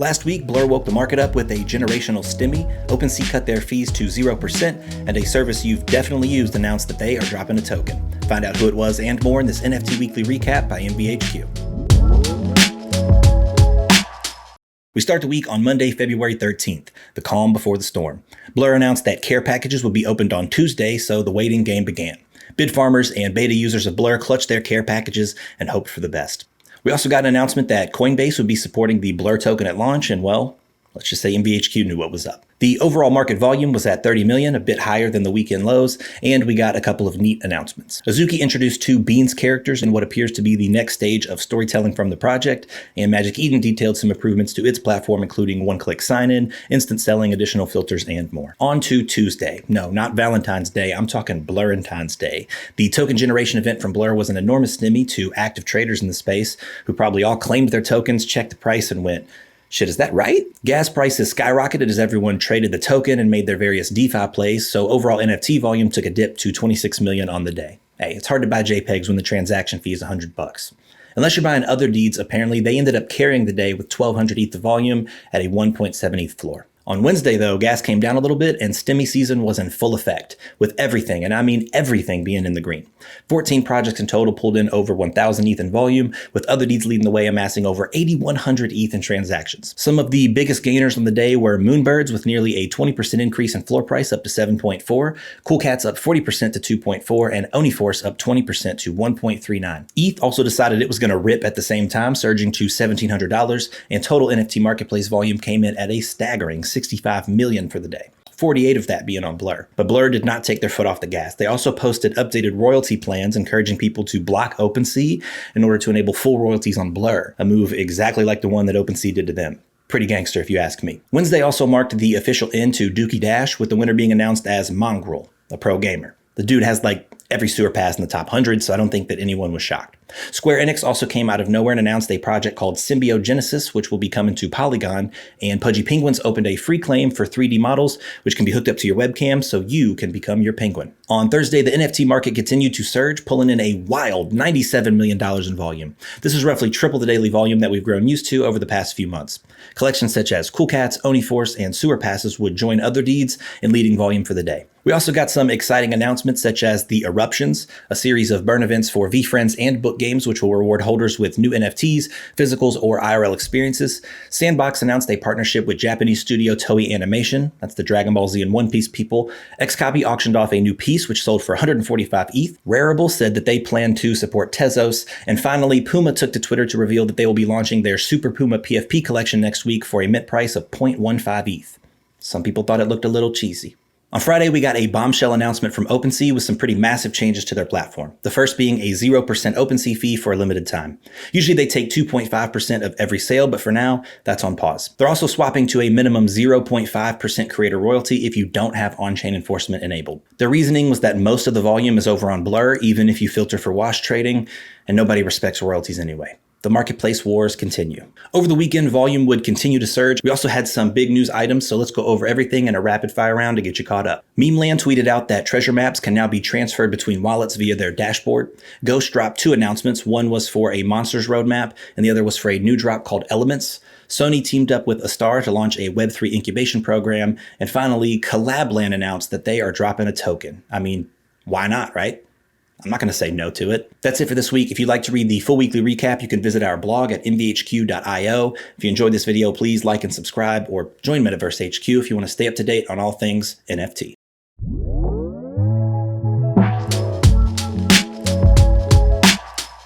Last week, Blur woke the market up with a generational Stimmy, Opensea cut their fees to 0%, and a service you've definitely used announced that they are dropping a token. Find out who it was and more in this NFT Weekly Recap by MVHQ. We start the week on Monday, February 13th, the calm before the storm. Blur announced that care packages would be opened on Tuesday, so the waiting game began. Bid farmers and beta users of Blur clutched their care packages and hoped for the best. We also got an announcement that Coinbase would be supporting the Blur token at launch, and well, let's just say MVHQ knew what was up. The overall market volume was at 30 million, a bit higher than the weekend lows, and we got a couple of neat announcements. Azuki introduced two Beans characters in what appears to be the next stage of storytelling from the project, and Magic Eden detailed some improvements to its platform, including one-click sign-in, instant selling, additional filters, and more. On to Tuesday. No, not Valentine's Day, I'm talking Blurentine's Day. The token generation event from Blur was an enormous stimmy to active traders in the space, who probably all claimed their tokens, checked the price, and went, shit, is that right? Gas prices skyrocketed as everyone traded the token and made their various DeFi plays, so overall NFT volume took a dip to 26 million on the day. Hey, it's hard to buy JPEGs when the transaction fee is $100. Unless you're buying other deeds, apparently they ended up carrying the day with 1200 ETH of volume at a 1.7 ETH floor. On Wednesday, though, gas came down a little bit and Stimmy season was in full effect, with everything, and I mean everything, being in the green. 14 projects in total pulled in over 1,000 ETH in volume, with other deeds leading the way, amassing over 8,100 ETH in transactions. Some of the biggest gainers on the day were Moonbirds, with nearly a 20% increase in floor price up to 7.4, Cool Cats up 40% to 2.4, and Oniforce up 20% to 1.39. ETH also decided it was going to rip at the same time, surging to $1,700, and total NFT marketplace volume came in at a staggering 65 million for the day. 48 of that being on Blur. But Blur did not take their foot off the gas. They also posted updated royalty plans encouraging people to block Opensea in order to enable full royalties on Blur, a move exactly like the one that Opensea did to them. Pretty gangster if you ask me. Wednesday also marked the official end to Dookie Dash, with the winner being announced as Mongrel, a pro gamer. The dude has like every sewer pass in the top 100, so I don't think that anyone was shocked. Square Enix also came out of nowhere and announced a project called Symbiogenesis, which will be coming to Polygon, and Pudgy Penguins opened a free claim for 3D models, which can be hooked up to your webcam so you can become your penguin. On Thursday, the NFT market continued to surge, pulling in a wild $97 million in volume. This is roughly triple the daily volume that we've grown used to over the past few months. Collections such as Cool Cats, Oniforce, and Sewer Passes would join other deeds in leading volume for the day. We also got some exciting announcements such as the Eruptions, a series of burn events for Veefriends and book games which will reward holders with new NFTs, physicals, or IRL experiences. Sandbox announced a partnership with Japanese studio Toei Animation, that's the Dragon Ball Z and One Piece people. Xcopy auctioned off a new piece which sold for 145 ETH. Rarible said that they plan to support Tezos. And finally, Puma took to Twitter to reveal that they will be launching their Super Puma PFP collection next week for a mint price of 0.15 ETH. Some people thought it looked a little cheesy. On Friday, we got a bombshell announcement from Opensea with some pretty massive changes to their platform. The first being a 0% Opensea fee for a limited time. Usually they take 2.5% of every sale, but for now, that's on pause. They're also swapping to a minimum 0.5% creator royalty if you don't have on-chain enforcement enabled. Their reasoning was that most of the volume is over on Blur, even if you filter for wash trading, and nobody respects royalties anyway. The marketplace wars continue. Over the weekend, volume would continue to surge. We also had some big news items, so let's go over everything in a rapid fire round to get you caught up. Memeland tweeted out that treasure maps can now be transferred between wallets via their dashboard. Ghxsts dropped two announcements. One was for a monsters roadmap, and the other was for a new drop called Elements. Sony teamed up with Astar to launch a Web3 incubation program. And finally, Collabland announced that they are dropping a token. I mean, why not, right? I'm not going to say no to it. That's it for this week. If you'd like to read the full weekly recap, you can visit our blog at mvhq.io. If you enjoyed this video, please like and subscribe, or join Metaverse HQ if you want to stay up to date on all things NFT.